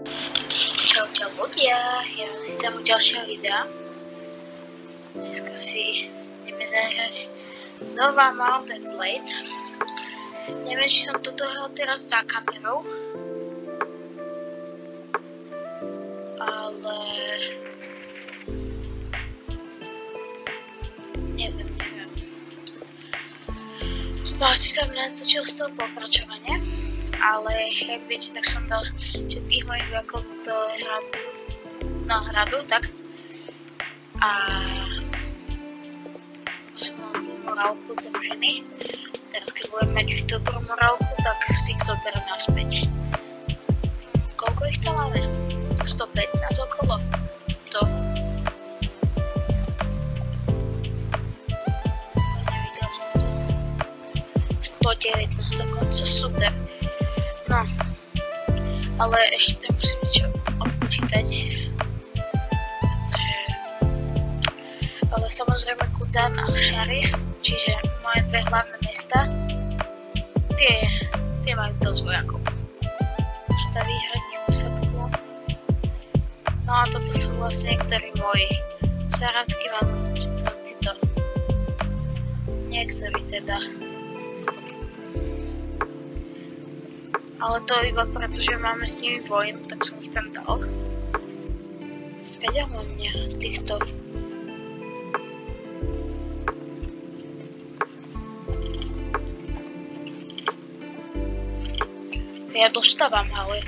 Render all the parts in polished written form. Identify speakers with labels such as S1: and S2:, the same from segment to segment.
S1: Čau ľudia, ja vás vítam u ďalšieho videa. Dneska si ideme zahrať znova Mount & Blade. Neviem, či som toto hral teraz za kamerou, ale neviem. Asi som natočil z toho pokračovanie, ale jak viete, tak som dal všetkých mojich vojakov do hradu, tak. A som mal zlú morálku družiny. Teraz keď budem mať už dobrú morálku, tak si ich zoberiem naspäť. Koľko ich tam máme? 115 okolo. To. Nevidel som to. 109 dokonca, super. No, ale ešte tam musím niečo odpočítať. Ale samozrejme Kudan a Charis, čiže moje dve hlavné mesta, tie majú dosť vojakov. Tá výhradní posadku. No a toto sú vlastne niektorí moji. Saranský mám títo. Niektorí teda. Ale to iba preto, že máme s nimi vojnu, tak som ich tam dal. Skáďa mám mňa týchto. Ja dostávam, ale...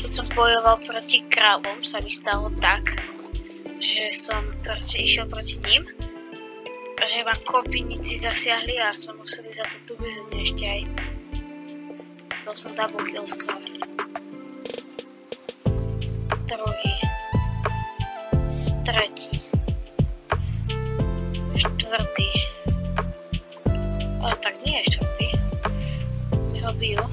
S1: Keď som bojoval proti kráľom, sa mi stalo tak, že som proste išiel proti ním. Že ma kopínici zasiahli a som museli za to tu bezedne ešte aj. To som double kill skoro. Druhý. Tretí. Štvrtý. Ale tak nie je štvrtý. My ho bijú.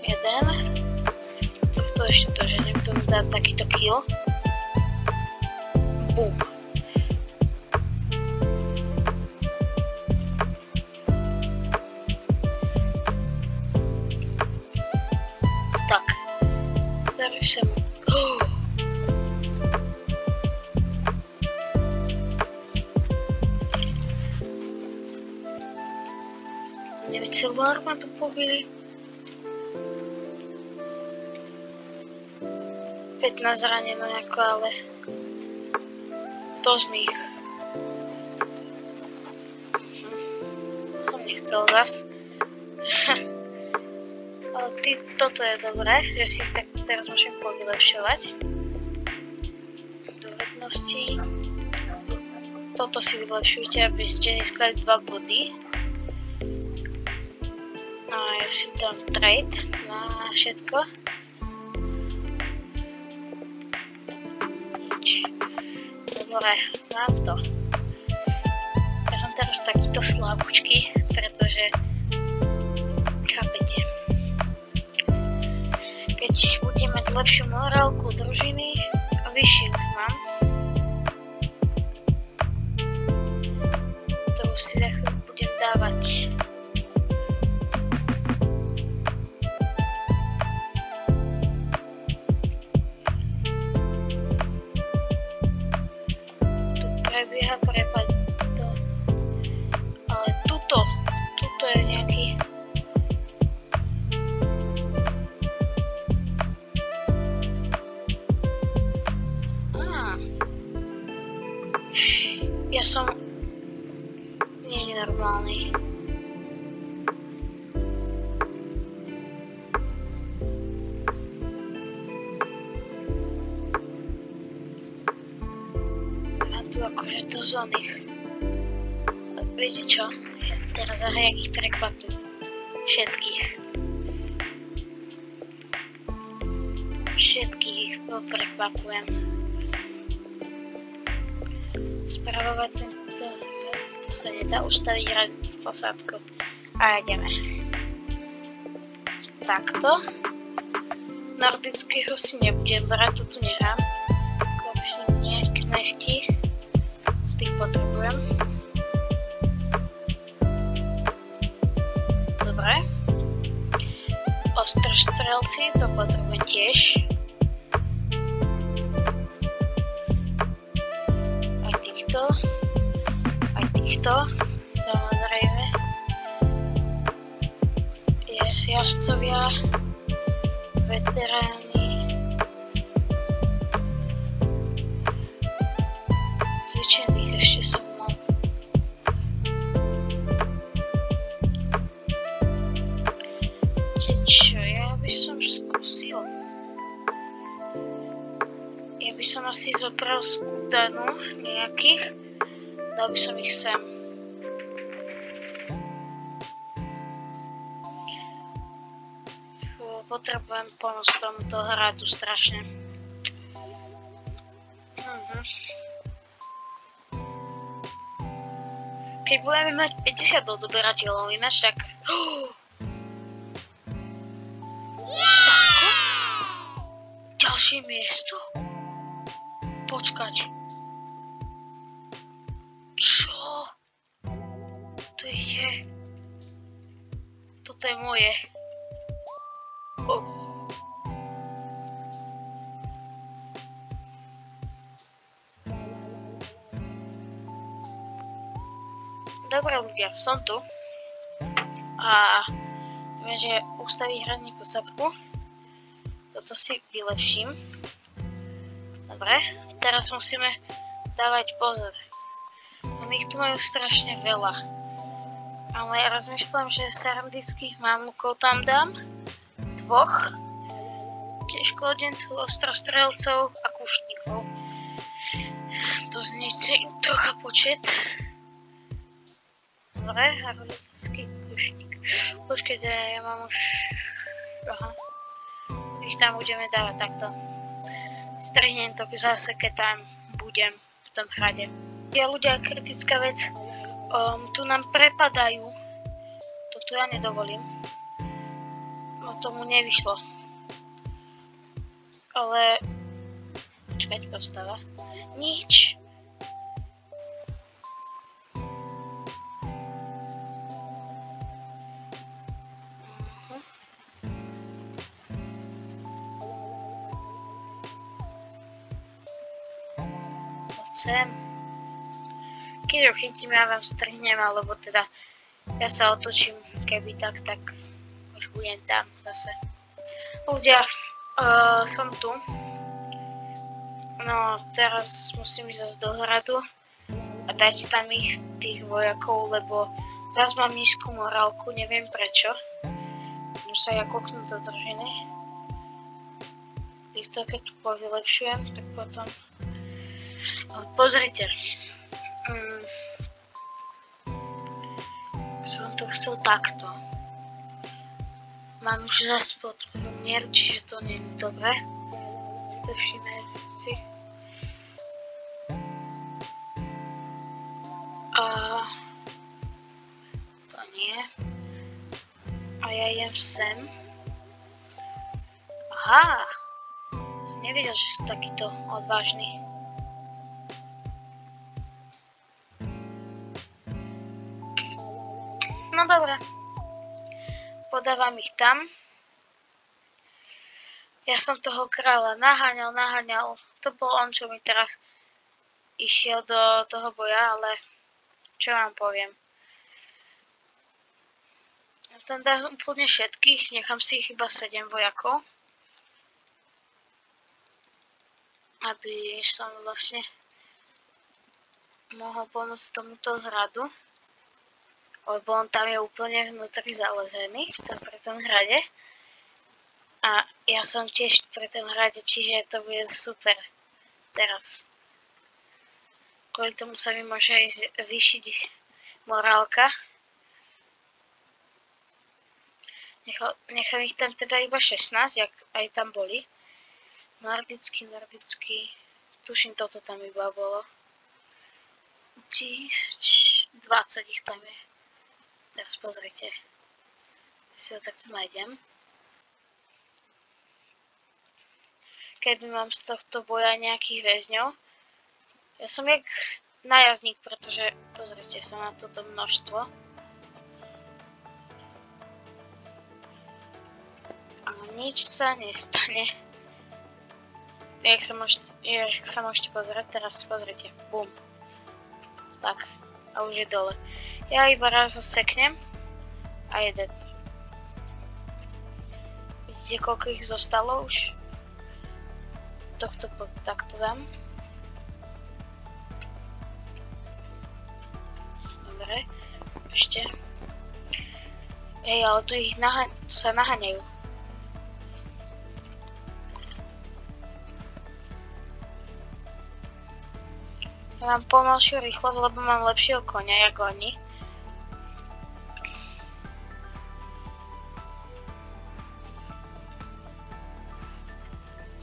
S1: Jeden. Tohto ešte to, že tomu dám takýto kill. Bum. Tak. Teraz som... Neviem, celú armádu pobili. 15 raneno nejako, ale to z mých. Som nechcel zas. Ale toto je dobré, že si ich tak teraz môžem povylepšovať. Do vednosti. Toto si vylepšujte, aby ste získali 2 body. No a ja si dám trade na všetko. Dobre, mám to. Ja som teraz takýto slabúčky, pretože chápete. Keď budem mať lepšiu morálku družiny, vyššiu mám, ktorú si za chvíľu budem dávať. Prebieha prepad to. Ale tuto je nejaký. Ja som nie je normálny. Tu akože to z oných. Viete čo? Ja teraz jak ich prekvapujem. Všetkých. Všetkých ich prekvapujem. Spravovať tento... To sa nedá ustaviť radnú posádku. A ideme. Takto. Nordického si nebudem brať, to tu nechám. Myslím, nie, knechti. nepotrebujem. Dobre. Ostrostrelci, to potrebujem tiež. Aj týchto, samozrejme. Jazdcovia, veteráni, cvičených ešte som mal. Čo, ja by som skúsil. Ja by som asi zobral skúdanu nejakých, dal by som ich sem. Potrebujem pomôcť tomuto hradu strašne. Keď budeme mať 50 odoberateľov, ináč tak... Zákon? Ďalšie miesto? Počkať. Čo? To je... Toto je moje. Dobre ľudia, som tu a viem, že ustaví hradní posadku. Toto si vylepším. Dobre, teraz musíme dávať pozor. Oni ich tu majú strašne veľa. Ale ja rozmýšľam, že serandických mamlukov tam dám. Dvoch. Tiež klodencov, ostrostrelcov a kušníkov. To znie trocha počet. Dobre, harodický kušník. Počkajte, ja mám už... Aha. Ich tam budeme dávať takto. Strihnem to zase, keď tam budem v tom hrade. Ja ľudia, kritická vec. Tu nám prepadajú. Toto ja nedovolím. No tomu nevyšlo. Ale... Počkať, postava. Nič. Sem. Keď ho chytím, ja vám strhnem, alebo teda ja sa otočím, keby tak už budem tam zase. Ľudia, som tu. No, teraz musím ísť zase do hradu a dať tam tých vojakov, lebo zase mám nízku morálku, neviem prečo. Môžem sa ja koknúť do družiny. Týchto, keď tu povylepšujem, tak potom... Pozrite. Som to chcel takto. Mám už zase podporu mier, čiže to nie je dobré. Stavšíme si. To nie. A ja idem sem. Aha! Som nevedel, že sú takíto odvážni. No dobre. Podávam ich tam. Ja som toho kráľa naháňal. To bol on, čo mi teraz išiel do toho boja, ale čo vám poviem. Tam dám úplne všetkých, nechám si ich iba 7 vojakov. Aby som vlastne mohol pomôcť tomuto hradu. Lebo on tam je úplne vnútri zalezený pri tom hrade. A ja som tiež pri tom hrade, čiže to bude super teraz. Kvôli tomu sa mi môže aj zvýšiť morálka. Nechám ich tam teda iba 16, jak aj tam boli. Nordický. Tuším, toto tam iba bolo. 20 ich tam je. Teraz pozrite. Si ho takto nájdem. Keby mám z tohto boja nejakých väzňov. Ja som jak nájazdník, pretože pozrite sa na toto množstvo. A nič sa nestane. Jak sa môžete pozrieť, teraz pozrite. Bum. Tak. A už je dole. Ja iba raz ho seknem a je dead. Vidíte, koľko ich zostalo už? Tohto takto dám. Dobre. Ešte. Ale tu sa naháňajú. Ja mám pomalšiu rýchlosť, lebo mám lepšieho konia, jak oni.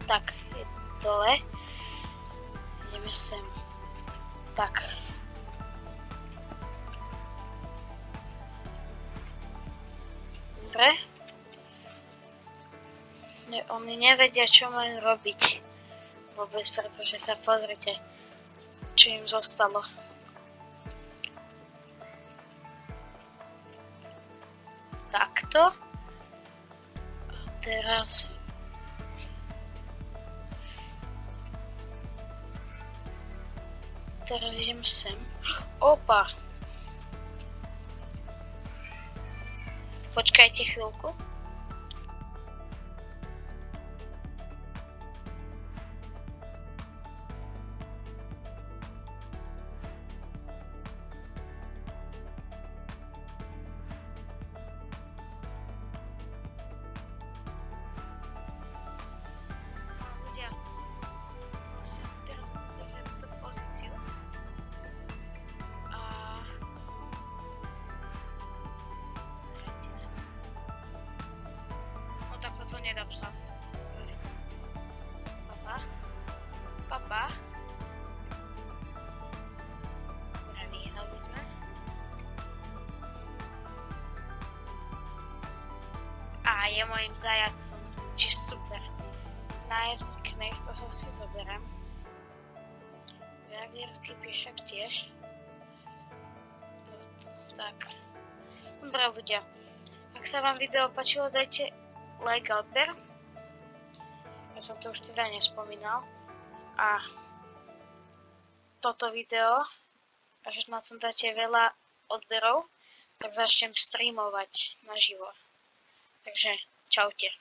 S1: Tak, je dole. Ideme sem. Tak. Dobre. Oni nevedia, čo majú robiť. Vôbec, pretože sa pozrite, čo im zostalo. Takto. A teraz... Teraz idem sem. Opa! Počkajte chvíľku. Tak toto nedá psa. Papa. Dobre, vyhnali sme. A je mojim zajacom. Čiže super. Nájemný knech, toho si zoberiem. Jagierský piešak tiež. Tak. Dobre ľudia. Ak sa vám video páčilo, dajte like a odber. Ja som to už teda nespomínal. A toto video, až na tom dáte veľa odberov, tak začnem streamovať naživo. Takže čaute.